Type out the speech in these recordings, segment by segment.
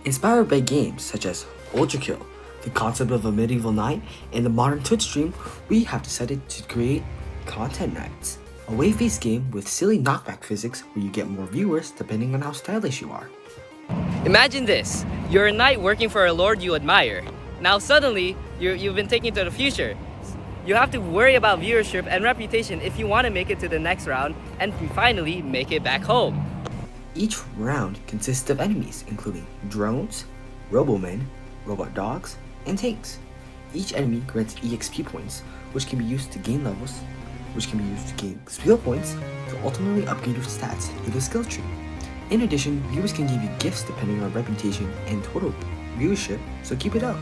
Inspired by games such as Ultra Kill, the concept of a medieval knight, and the modern Twitch stream, we have decided to create Content Nights, a wave-based game with silly knockback physics where you get more viewers depending on how stylish you are. Imagine this, you're a knight working for a lord you admire. Now suddenly, you've been taken to the future. You have to worry about viewership and reputation if you want to make it to the next round and finally make it back home. Each round consists of enemies including drones, robomen, robot dogs, and tanks. Each enemy grants EXP points, which can be used to gain levels, which can be used to gain skill points to ultimately upgrade your stats through the skill tree. In addition, viewers can give you gifts depending on reputation and total viewership, so keep it up.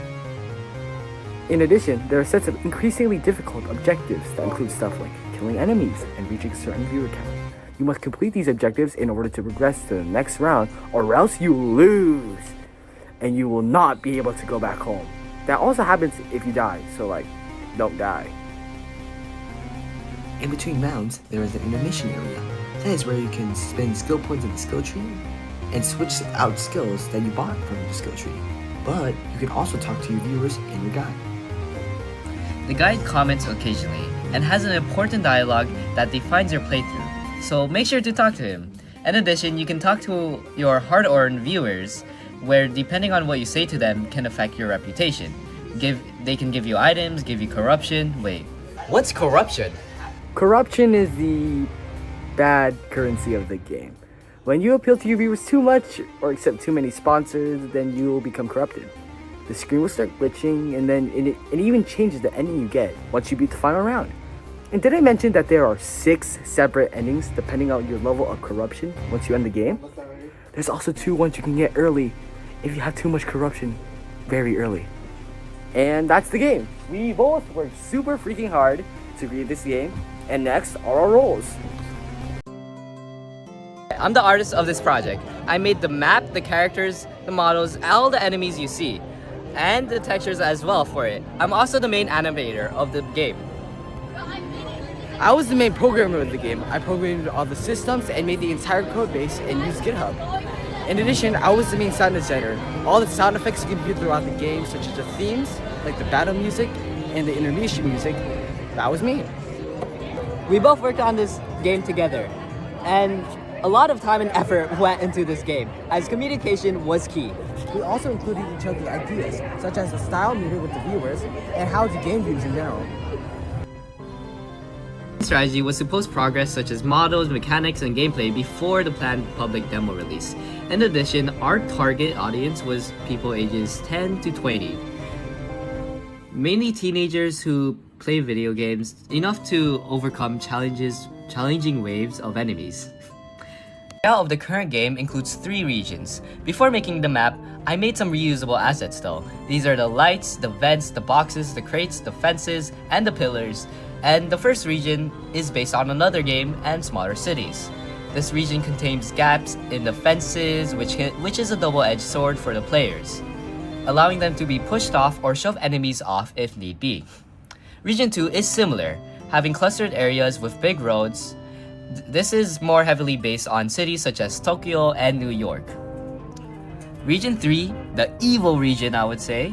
In addition, there are sets of increasingly difficult objectives that include stuff like killing enemies and reaching a certain viewer count. You must complete these objectives in order to progress to the next round, or else you lose, and you will not be able to go back home. That also happens if you die, so don't die. In between rounds, there is an intermission area. That is where you can spend skill points in the skill tree and switch out skills that you bought from the skill tree. But you can also talk to your viewers and your guide. The guide comments occasionally and has an important dialogue that defines your playthrough, so make sure to talk to him. In addition, you can talk to your hard-earned viewers, where depending on what you say to them can affect your reputation. They can give you items, give you corruption. Wait, what's corruption? Corruption is the bad currency of the game. When you appeal to your viewers too much or accept too many sponsors, then you will become corrupted. The screen will start glitching, and then it even changes the ending you get once you beat the final round. And did I mention that there are 6 separate endings depending on your level of corruption once you end the game? There's also 2 ones you can get early if you have too much corruption very early. And that's the game. We both worked super freaking hard to create this game, and next are our roles. I'm the artist of this project. I made the map, the characters, the models, all the enemies you see, and the textures as well for it. I'm also the main animator of the game. I was the main programmer of the game. I programmed all the systems and made the entire code base and used GitHub. In addition, I was the main sound designer. All the sound effects you can hear throughout the game, such as the themes, like the battle music and the intermission music, that was me. We both worked on this game together, and a lot of time and effort went into this game, as communication was key. We also included each other's ideas, such as the style meter with the viewers and how to game views in general. Strategy was to post progress such as models, mechanics, and gameplay before the planned public demo release. In addition, our target audience was people ages 10 to 20. Mainly teenagers who play video games enough to overcome challenging waves of enemies. The layout of the current game includes 3 regions. Before making the map, I made some reusable assets though. These are the lights, the vents, the boxes, the crates, the fences, and the pillars. And the first region is based on another game and smaller cities. This region contains gaps in the fences, which is a double-edged sword for the players, allowing them to be pushed off or shove enemies off if need be. Region 2 is similar, having clustered areas with big roads. This is more heavily based on cities such as Tokyo and New York. Region 3, the evil region I would say,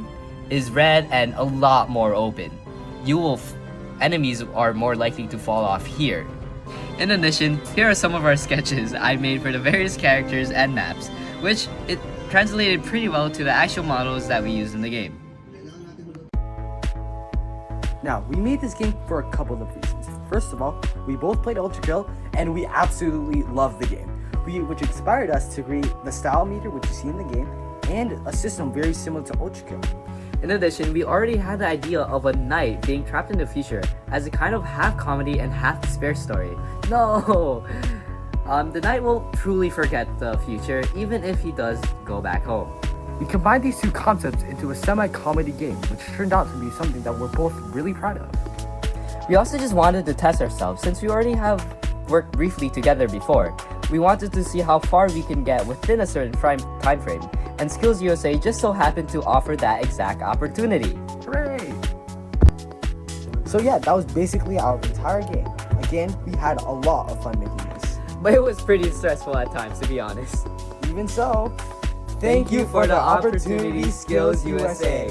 is red and a lot more open. Enemies are more likely to fall off here. In addition, here are some of our sketches I made for the various characters and maps, which it translated pretty well to the actual models that we used in the game. Now, we made this game for a couple of reasons. First of all, we both played Ultra Kill, and we absolutely loved the game, which inspired us to create the style meter which you see in the game, and a system very similar to Ultra Kill. In addition, we already had the idea of a knight being trapped in the future as a kind of half comedy and half despair story. No! The knight will truly forget the future even if he does go back home. We combined these 2 concepts into a semi-comedy game, which turned out to be something that we're both really proud of. We also just wanted to test ourselves since we already have worked briefly together before. We wanted to see how far we can get within a certain time frame, and Skills USA just so happened to offer that exact opportunity. Hooray! So yeah, that was basically our entire game. Again, we had a lot of fun making this. But it was pretty stressful at times, to be honest. Even so, Thank you for the opportunity, Skills USA.